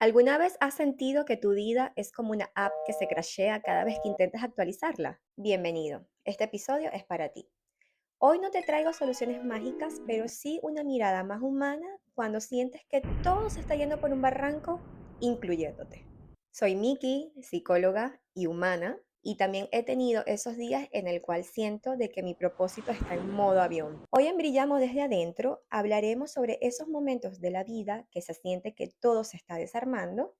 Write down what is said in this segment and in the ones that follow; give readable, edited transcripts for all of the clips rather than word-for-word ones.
¿Alguna vez has sentido que tu vida es como una app que se crashea cada vez que intentas actualizarla? Bienvenido, este episodio es para ti. Hoy no te traigo soluciones mágicas, pero sí una mirada más humana cuando sientes que todo se está yendo por un barranco, incluyéndote. Soy Miki, psicóloga y humana, y también he tenido esos días en el cual siento de que mi propósito está en modo avión. Hoy en Brillamos desde adentro hablaremos sobre esos momentos de la vida que se siente que todo se está desarmando,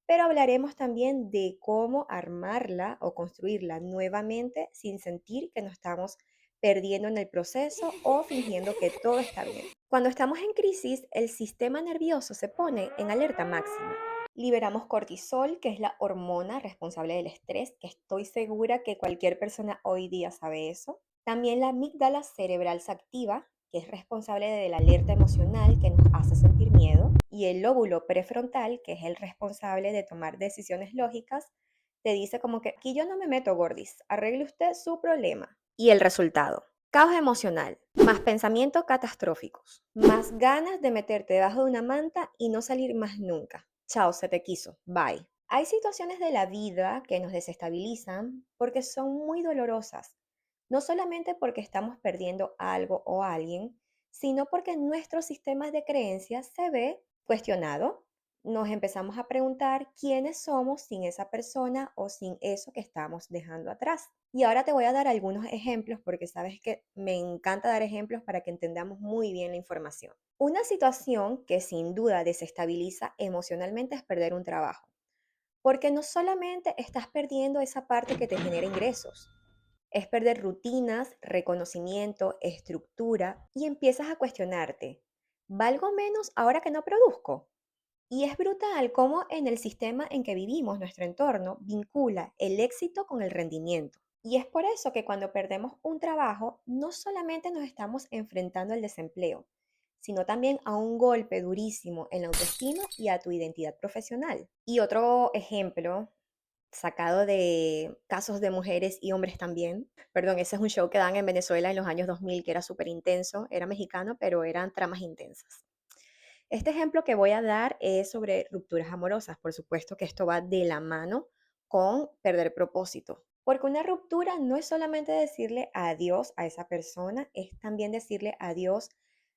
pero hablaremos también de cómo armarla o construirla nuevamente sin sentir que nos estamos perdiendo en el proceso o fingiendo que todo está bien. Cuando estamos en crisis, el sistema nervioso se pone en alerta máxima. Liberamos cortisol, que es la hormona responsable del estrés, que estoy segura que cualquier persona hoy día sabe eso. También la amígdala cerebral se activa, que es responsable de la alerta emocional que nos hace sentir miedo, y el lóbulo prefrontal, que es el responsable de tomar decisiones lógicas, te dice como que aquí yo no me meto, gordis, arregle usted su problema. Y el resultado, caos emocional, más pensamientos catastróficos, más ganas de meterte debajo de una manta y no salir más nunca. Chao, se te quiso, bye. Hay situaciones de la vida que nos desestabilizan porque son muy dolorosas, no solamente porque estamos perdiendo algo o alguien, sino porque nuestro sistema de creencias se ve cuestionado. Nos empezamos a preguntar quiénes somos sin esa persona o sin eso que estamos dejando atrás. Y ahora te voy a dar algunos ejemplos porque sabes que me encanta dar ejemplos para que entendamos muy bien la información. Una situación que sin duda desestabiliza emocionalmente es perder un trabajo, porque no solamente estás perdiendo esa parte que te genera ingresos, es perder rutinas, reconocimiento, estructura y empiezas a cuestionarte, ¿valgo menos ahora que no produzco? Y es brutal cómo en el sistema en que vivimos, nuestro entorno, vincula el éxito con el rendimiento. Y es por eso que cuando perdemos un trabajo, no solamente nos estamos enfrentando al desempleo, sino también a un golpe durísimo en la autoestima y a tu identidad profesional. Y otro ejemplo sacado de casos de mujeres y hombres también. Perdón, ese es un show que dan en Venezuela en los años 2000 que era súper intenso, era mexicano, pero eran tramas intensas. Este ejemplo que voy a dar es sobre rupturas amorosas. Por supuesto que esto va de la mano con perder propósito. Porque una ruptura no es solamente decirle adiós a esa persona, es también decirle adiós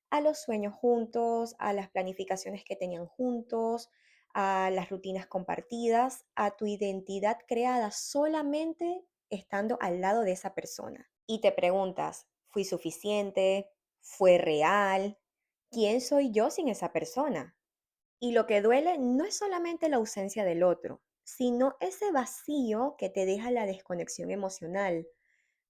a los sueños juntos, a las planificaciones que tenían juntos, a las rutinas compartidas, a tu identidad creada solamente estando al lado de esa persona. Y te preguntas, ¿fui suficiente? ¿Fue real? ¿Quién soy yo sin esa persona? Y lo que duele no es solamente la ausencia del otro, sino ese vacío que te deja la desconexión emocional,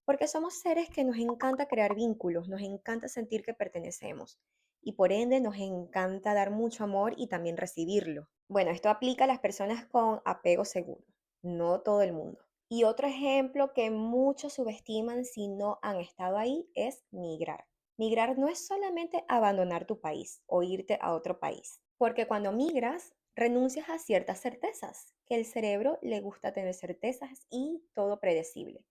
porque somos seres que nos encanta crear vínculos, nos encanta sentir que pertenecemos y por ende nos encanta dar mucho amor y también recibirlo. Bueno, esto aplica a las personas con apego seguro, no todo el mundo. Y otro ejemplo que muchos subestiman si no han estado ahí es migrar. Migrar no es solamente abandonar tu país o irte a otro país, porque cuando migras renuncias a ciertas certezas, que el cerebro le gusta tener certezas y todo predecible,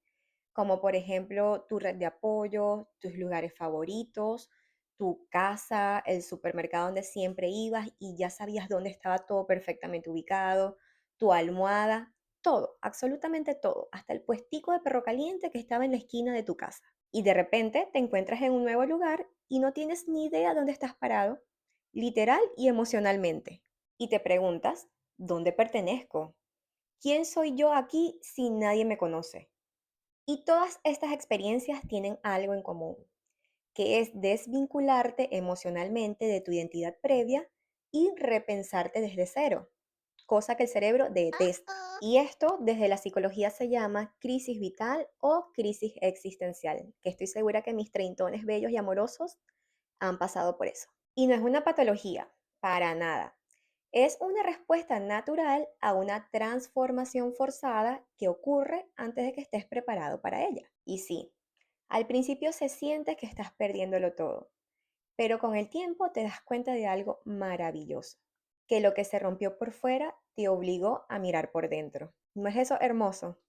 como por ejemplo tu red de apoyo, tus lugares favoritos, tu casa, el supermercado donde siempre ibas y ya sabías dónde estaba todo perfectamente ubicado, tu almohada, todo, absolutamente todo, hasta el puestico de perro caliente que estaba en la esquina de tu casa. Y de repente te encuentras en un nuevo lugar y no tienes ni idea dónde estás parado, literal y emocionalmente. Y te preguntas, ¿dónde pertenezco? ¿Quién soy yo aquí si nadie me conoce? Y todas estas experiencias tienen algo en común, que es desvincularte emocionalmente de tu identidad previa y repensarte desde cero, cosa que el cerebro detesta. Y esto desde la psicología se llama crisis vital o crisis existencial, que estoy segura que mis treintones bellos y amorosos han pasado por eso. Y no es una patología, para nada. Es una respuesta natural a una transformación forzada que ocurre antes de que estés preparado para ella. Y sí, al principio se siente que estás perdiéndolo todo, pero con el tiempo te das cuenta de algo maravilloso, que lo que se rompió por fuera te obligó a mirar por dentro. ¿No es eso hermoso?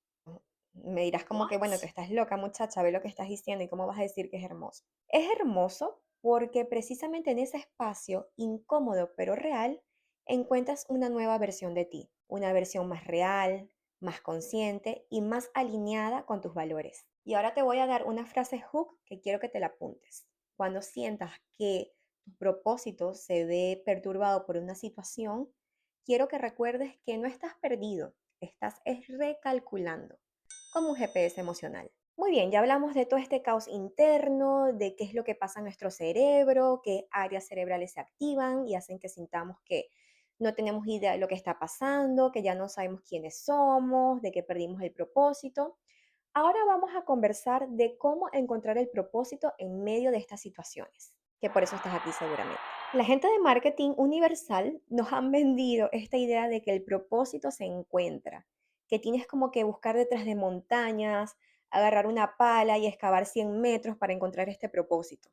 Me dirás como que, bueno, que What? estás loca, muchacha, ve lo que estás diciendo y cómo vas a decir que es hermoso. Es hermoso porque precisamente en ese espacio incómodo pero real encuentras una nueva versión de ti, una versión más real, más consciente y más alineada con tus valores. Y ahora te voy a dar una frase hook que quiero que te la apuntes. Cuando sientas que tu propósito se ve perturbado por una situación, quiero que recuerdes que no estás perdido, estás recalculando, como un GPS emocional. Muy bien, ya hablamos de todo este caos interno, de qué es lo que pasa en nuestro cerebro, qué áreas cerebrales se activan y hacen que sintamos que no tenemos idea de lo que está pasando, que ya no sabemos quiénes somos, de que perdimos el propósito. Ahora vamos a conversar de cómo encontrar el propósito en medio de estas situaciones, que por eso estás aquí seguramente. La gente de marketing universal nos han vendido esta idea de que el propósito se encuentra, que tienes como que buscar detrás de montañas, agarrar una pala y excavar 100 metros para encontrar este propósito.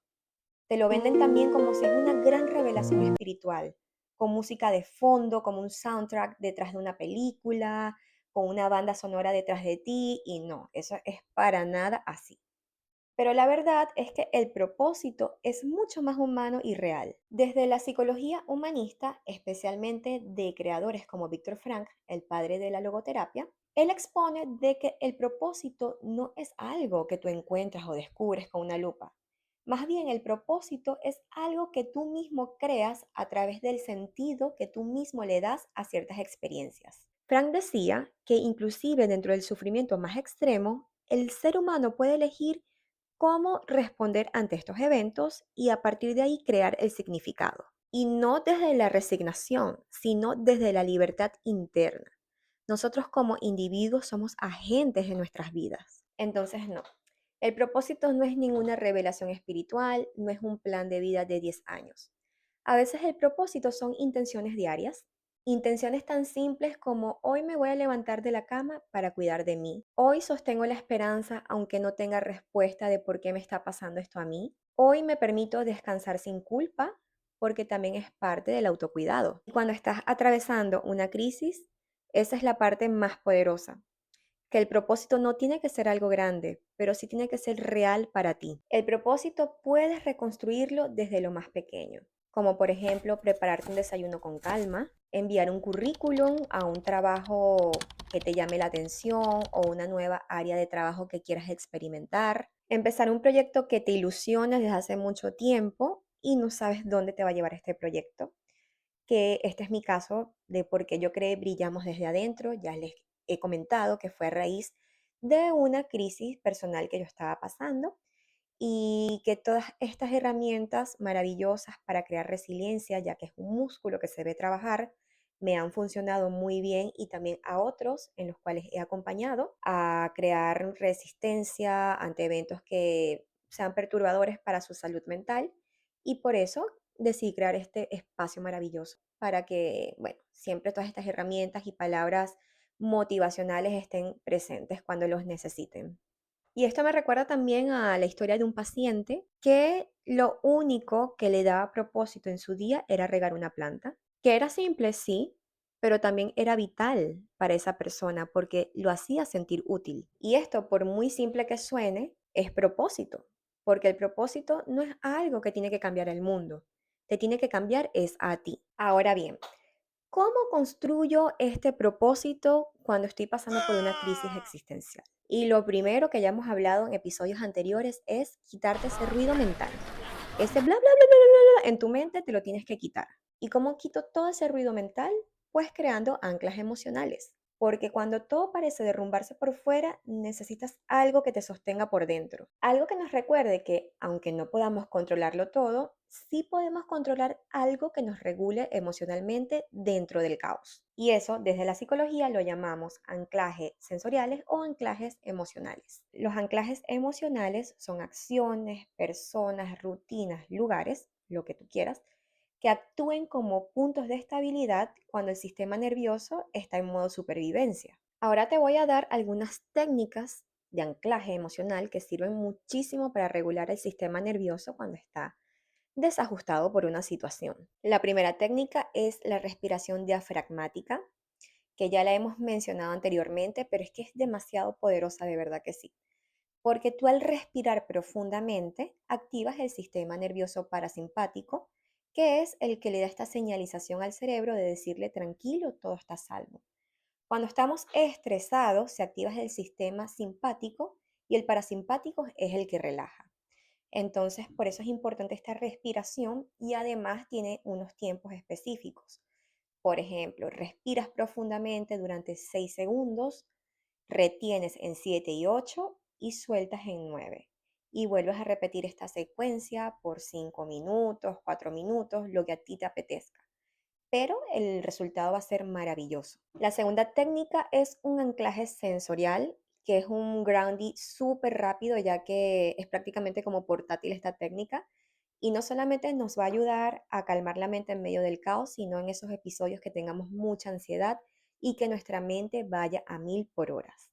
Te lo venden también como si es una gran revelación espiritual, con música de fondo, como un soundtrack detrás de una película, con una banda sonora detrás de ti, y no, eso es para nada así. Pero la verdad es que el propósito es mucho más humano y real. Desde la psicología humanista, especialmente de creadores como Víctor Frank, el padre de la logoterapia, él expone de que el propósito no es algo que tú encuentras o descubres con una lupa. Más bien el propósito es algo que tú mismo creas a través del sentido que tú mismo le das a ciertas experiencias. Frank decía que inclusive dentro del sufrimiento más extremo, el ser humano puede elegir cómo responder ante estos eventos y a partir de ahí crear el significado. Y no desde la resignación, sino desde la libertad interna. Nosotros como individuos somos agentes de nuestras vidas. Entonces, no. El propósito no es ninguna revelación espiritual, no es un plan de vida de 10 años. A veces el propósito son intenciones diarias, intenciones tan simples como hoy me voy a levantar de la cama para cuidar de mí. Hoy sostengo la esperanza aunque no tenga respuesta de por qué me está pasando esto a mí. Hoy me permito descansar sin culpa porque también es parte del autocuidado. Y cuando estás atravesando una crisis, esa es la parte más poderosa, que el propósito no tiene que ser algo grande, pero sí tiene que ser real para ti. El propósito puedes reconstruirlo desde lo más pequeño, como por ejemplo prepararte un desayuno con calma, enviar un currículum a un trabajo que te llame la atención o una nueva área de trabajo que quieras experimentar, empezar un proyecto que te ilusiona desde hace mucho tiempo y no sabes dónde te va a llevar este proyecto, que este es mi caso de por qué yo creé Brillamos desde adentro. Ya les he comentado que fue a raíz de una crisis personal que yo estaba pasando y que todas estas herramientas maravillosas para crear resiliencia, ya que es un músculo que se debe trabajar, me han funcionado muy bien y también a otros en los cuales he acompañado a crear resistencia ante eventos que sean perturbadores para su salud mental y por eso decidí crear este espacio maravilloso para que, bueno, siempre todas estas herramientas y palabras motivacionales estén presentes cuando los necesiten. Y esto me recuerda también a la historia de un paciente que lo único que le daba propósito en su día era regar una planta, que era simple, sí, pero también era vital para esa persona porque lo hacía sentir útil. Y esto, por muy simple que suene, es propósito, porque el propósito no es algo que tiene que cambiar el mundo, te tiene que cambiar es a ti. Ahora bien, ¿cómo construyo este propósito cuando estoy pasando por una crisis existencial? Y lo primero que ya hemos hablado en episodios anteriores es quitarte ese ruido mental. Ese bla, bla, bla, bla, bla, bla en tu mente te lo tienes que quitar. ¿Y cómo quito todo ese ruido mental? Pues creando anclas emocionales. Porque cuando todo parece derrumbarse por fuera, necesitas algo que te sostenga por dentro. Algo que nos recuerde que, aunque no podamos controlarlo todo, sí podemos controlar algo que nos regule emocionalmente dentro del caos. Y eso, desde la psicología, lo llamamos anclajes sensoriales o anclajes emocionales. Los anclajes emocionales son acciones, personas, rutinas, lugares, lo que tú quieras, que actúen como puntos de estabilidad cuando el sistema nervioso está en modo supervivencia. Ahora te voy a dar algunas técnicas de anclaje emocional que sirven muchísimo para regular el sistema nervioso cuando está desajustado por una situación. La primera técnica es la respiración diafragmática, que ya la hemos mencionado anteriormente, pero es que es demasiado poderosa, de verdad que sí. Porque tú al respirar profundamente activas el sistema nervioso parasimpático, que es el que le da esta señalización al cerebro de decirle tranquilo, todo está a salvo. Cuando estamos estresados, se activa el sistema simpático y el parasimpático es el que relaja. Entonces, por eso es importante esta respiración y además tiene unos tiempos específicos. Por ejemplo, respiras profundamente durante 6 segundos, retienes en 7 y 8 y sueltas en 9. Y vuelves a repetir esta secuencia por 5 minutos, 4 minutos, lo que a ti te apetezca. Pero el resultado va a ser maravilloso. La segunda técnica es un anclaje sensorial, que es un grounding súper rápido, ya que es prácticamente como portátil esta técnica. Y no solamente nos va a ayudar a calmar la mente en medio del caos, sino en esos episodios que tengamos mucha ansiedad y que nuestra mente vaya a 1000 por horas.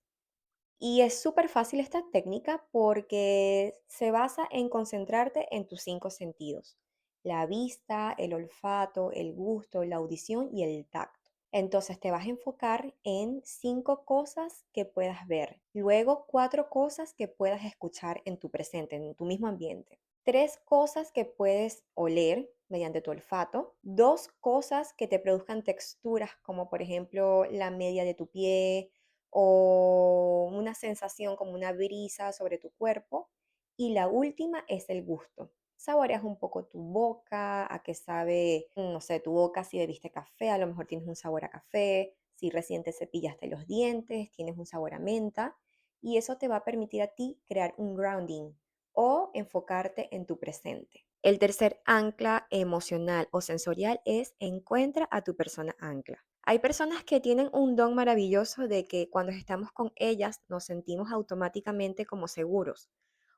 Y es súper fácil esta técnica porque se basa en concentrarte en tus 5 sentidos: la vista, el olfato, el gusto, la audición y el tacto. Entonces te vas a enfocar en 5 cosas que puedas ver, luego 4 cosas que puedas escuchar en tu presente, en tu mismo ambiente, 3 cosas que puedes oler mediante tu olfato, 2 cosas que te produzcan texturas como por ejemplo la media de tu pie, o una sensación como una brisa sobre tu cuerpo. Y la última es el gusto. Saboreas un poco tu boca, a qué sabe, no sé, tu boca si bebiste café, a lo mejor tienes un sabor a café, si recién te cepillaste los dientes, tienes un sabor a menta, y eso te va a permitir a ti crear un grounding o enfocarte en tu presente. El tercer ancla emocional o sensorial es encuentra a tu persona ancla. Hay personas que tienen un don maravilloso de que cuando estamos con ellas nos sentimos automáticamente como seguros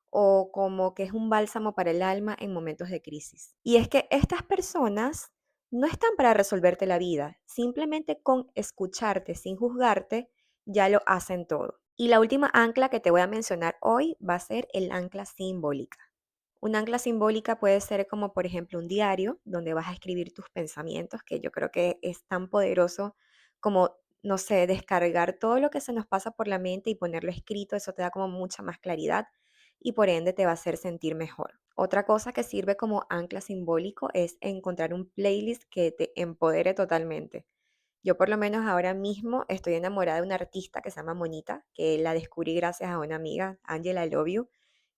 o como que es un bálsamo para el alma en momentos de crisis. Y es que estas personas no están para resolverte la vida, simplemente con escucharte sin juzgarte ya lo hacen todo. Y la última ancla que te voy a mencionar hoy va a ser el ancla simbólica. Un ancla simbólica puede ser como, por ejemplo, un diario donde vas a escribir tus pensamientos, que yo creo que es tan poderoso como, no sé, descargar todo lo que se nos pasa por la mente y ponerlo escrito. Eso te da como mucha más claridad y por ende te va a hacer sentir mejor. Otra cosa que sirve como ancla simbólico es encontrar un playlist que te empodere totalmente. Yo por lo menos ahora mismo estoy enamorada de una artista que se llama Monita, que la descubrí gracias a una amiga, Angela I Love You,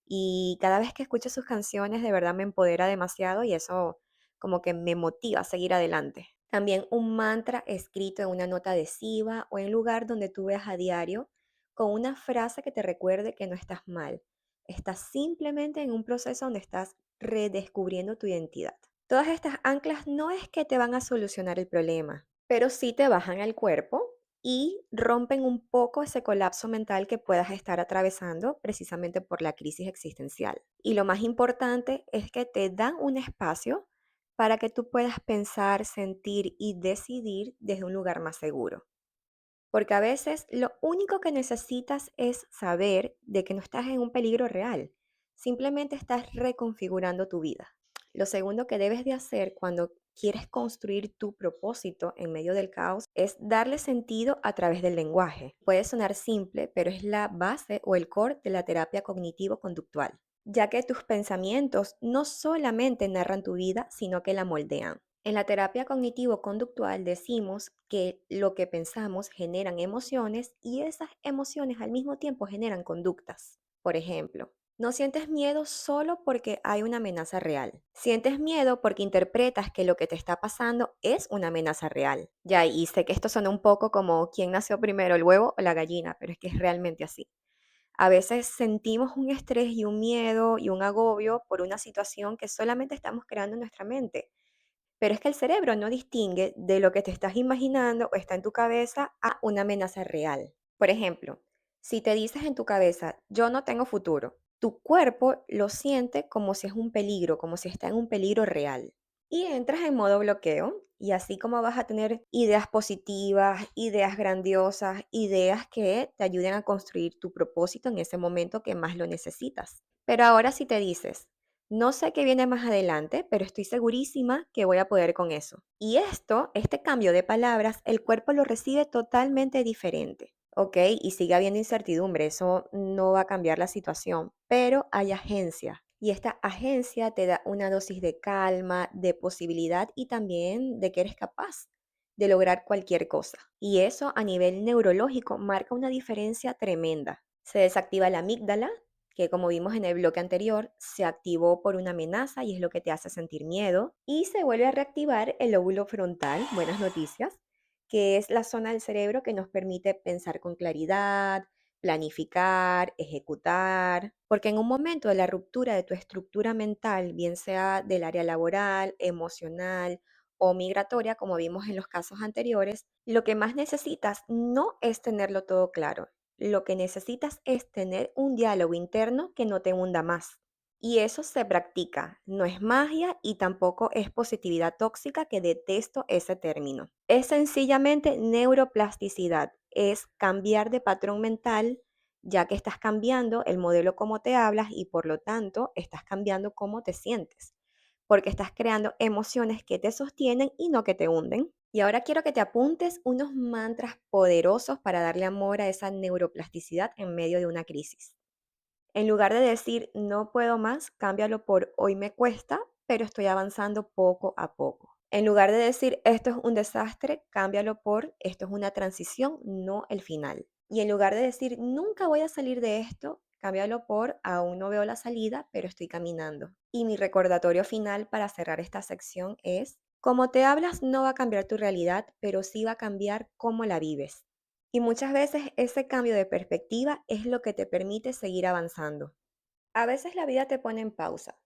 y cada vez que escucho sus canciones de verdad me empodera demasiado y eso como que me motiva a seguir adelante. También un mantra escrito en una nota adhesiva o en un lugar donde tú veas a diario con una frase que te recuerde que no estás mal. Estás simplemente en un proceso donde estás redescubriendo tu identidad. Todas estas anclas no es que te van a solucionar el problema, pero sí te bajan el cuerpo y rompen un poco ese colapso mental que puedas estar atravesando precisamente por la crisis existencial. Y lo más importante es que te dan un espacio para que tú puedas pensar, sentir y decidir desde un lugar más seguro. Porque a veces lo único que necesitas es saber de que no estás en un peligro real. Simplemente estás reconfigurando tu vida. Lo segundo que debes de hacer cuando quieres construir tu propósito en medio del caos es darle sentido a través del lenguaje. Puede sonar simple, pero es la base o el core de la terapia cognitivo-conductual, ya que tus pensamientos no solamente narran tu vida, sino que la moldean. En la terapia cognitivo-conductual decimos que lo que pensamos generan emociones y esas emociones al mismo tiempo generan conductas. Por ejemplo, no sientes miedo solo porque hay una amenaza real. Sientes miedo porque interpretas que lo que te está pasando es una amenaza real. Ya, y sé que esto suena un poco como quién nació primero, el huevo o la gallina, pero es que es realmente así. A veces sentimos un estrés y un miedo y un agobio por una situación que solamente estamos creando en nuestra mente. Pero es que el cerebro no distingue de lo que te estás imaginando o está en tu cabeza a una amenaza real. Por ejemplo, si te dices en tu cabeza, yo no tengo futuro, tu cuerpo lo siente como si es un peligro, como si está en un peligro real. Y entras en modo bloqueo y así como vas a tener ideas positivas, ideas grandiosas, ideas que te ayuden a construir tu propósito en ese momento que más lo necesitas. Pero ahora si te dices, no sé qué viene más adelante, pero estoy segurísima que voy a poder con eso. Y este cambio de palabras, el cuerpo lo recibe totalmente diferente. ¿Ok? Y sigue habiendo incertidumbre, eso no va a cambiar la situación, pero hay agencia. Y esta agencia te da una dosis de calma, de posibilidad y también de que eres capaz de lograr cualquier cosa. Y eso a nivel neurológico marca una diferencia tremenda. Se desactiva la amígdala, que como vimos en el bloque anterior, se activó por una amenaza y es lo que te hace sentir miedo. Y se vuelve a reactivar el lóbulo frontal, buenas noticias, que es la zona del cerebro que nos permite pensar con claridad, planificar, ejecutar, porque en un momento de la ruptura de tu estructura mental, bien sea del área laboral, emocional o migratoria, como vimos en los casos anteriores, lo que más necesitas no es tenerlo todo claro. Lo que necesitas es tener un diálogo interno que no te hunda más. Y eso se practica, no es magia y tampoco es positividad tóxica, que detesto ese término. Es sencillamente neuroplasticidad, es cambiar de patrón mental, ya que estás cambiando el modelo como te hablas y por lo tanto estás cambiando cómo te sientes, porque estás creando emociones que te sostienen y no que te hunden. Y ahora quiero que te apuntes unos mantras poderosos para darle amor a esa neuroplasticidad en medio de una crisis. En lugar de decir no puedo más, cámbialo por hoy me cuesta, pero estoy avanzando poco a poco. En lugar de decir esto es un desastre, cámbialo por esto es una transición, no el final. Y en lugar de decir nunca voy a salir de esto, cámbialo por aún no veo la salida, pero estoy caminando. Y mi recordatorio final para cerrar esta sección es, como te hablas no va a cambiar tu realidad, pero sí va a cambiar cómo la vives. Y muchas veces ese cambio de perspectiva es lo que te permite seguir avanzando. A veces la vida te pone en pausa.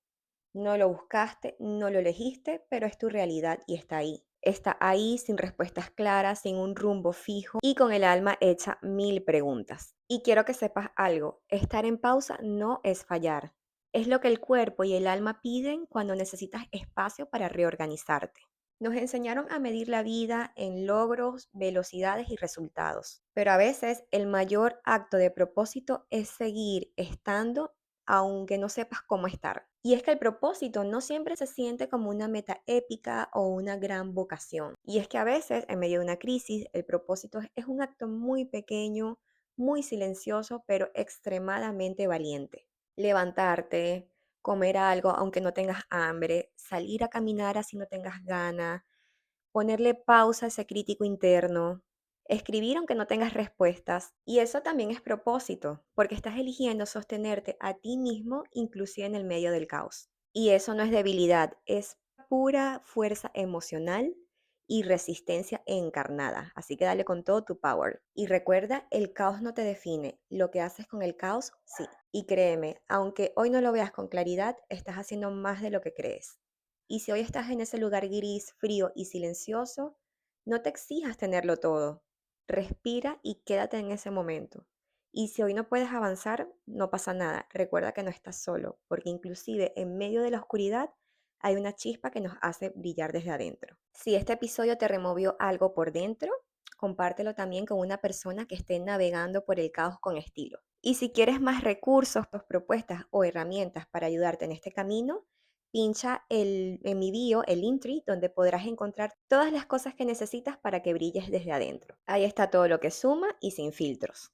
No lo buscaste, no lo elegiste, pero es tu realidad y está ahí. Está ahí sin respuestas claras, sin un rumbo fijo y con el alma hecha mil preguntas. Y quiero que sepas algo, estar en pausa no es fallar. Es lo que el cuerpo y el alma piden cuando necesitas espacio para reorganizarte. Nos enseñaron a medir la vida en logros, velocidades y resultados, pero a veces el mayor acto de propósito es seguir estando aunque no sepas cómo estar. Y es que el propósito no siempre se siente como una meta épica o una gran vocación. Y es que a veces, en medio de una crisis, el propósito es un acto muy pequeño, muy silencioso, pero extremadamente valiente. Levantarte, comer algo aunque no tengas hambre, salir a caminar así no tengas ganas, ponerle pausa a ese crítico interno, escribir aunque no tengas respuestas. Y eso también es propósito, porque estás eligiendo sostenerte a ti mismo inclusive en el medio del caos. Y eso no es debilidad, es pura fuerza emocional y resistencia encarnada. Así que dale con todo tu power. Y recuerda, el caos no te define, lo que haces con el caos sí. Y créeme, aunque hoy no lo veas con claridad, estás haciendo más de lo que crees. Y si hoy estás en ese lugar gris, frío y silencioso, no te exijas tenerlo todo. Respira y quédate en ese momento. Y si hoy no puedes avanzar, no pasa nada. Recuerda que no estás solo, porque inclusive en medio de la oscuridad hay una chispa que nos hace brillar desde adentro. Si este episodio te removió algo por dentro, compártelo también con una persona que esté navegando por el caos con estilo. Y si quieres más recursos, propuestas o herramientas para ayudarte en este camino, pincha en mi bio, el Linktree, donde podrás encontrar todas las cosas que necesitas para que brilles desde adentro. Ahí está todo lo que suma y sin filtros.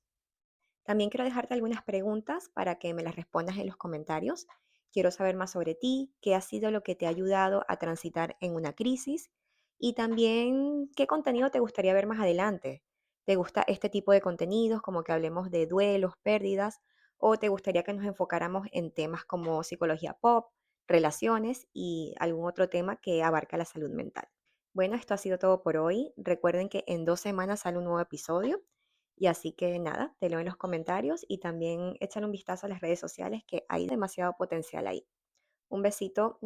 También quiero dejarte algunas preguntas para que me las respondas en los comentarios. Quiero saber más sobre ti, qué ha sido lo que te ha ayudado a transitar en una crisis y también qué contenido te gustaría ver más adelante. ¿Te gusta este tipo de contenidos, como que hablemos de duelos, pérdidas, o te gustaría que nos enfocáramos en temas como psicología pop, relaciones y algún otro tema que abarca la salud mental? Bueno, esto ha sido todo por hoy. Recuerden que en 2 semanas sale un nuevo episodio. Y así que nada, te leo en los comentarios y también échale un vistazo a las redes sociales, que hay demasiado potencial ahí. Un besito.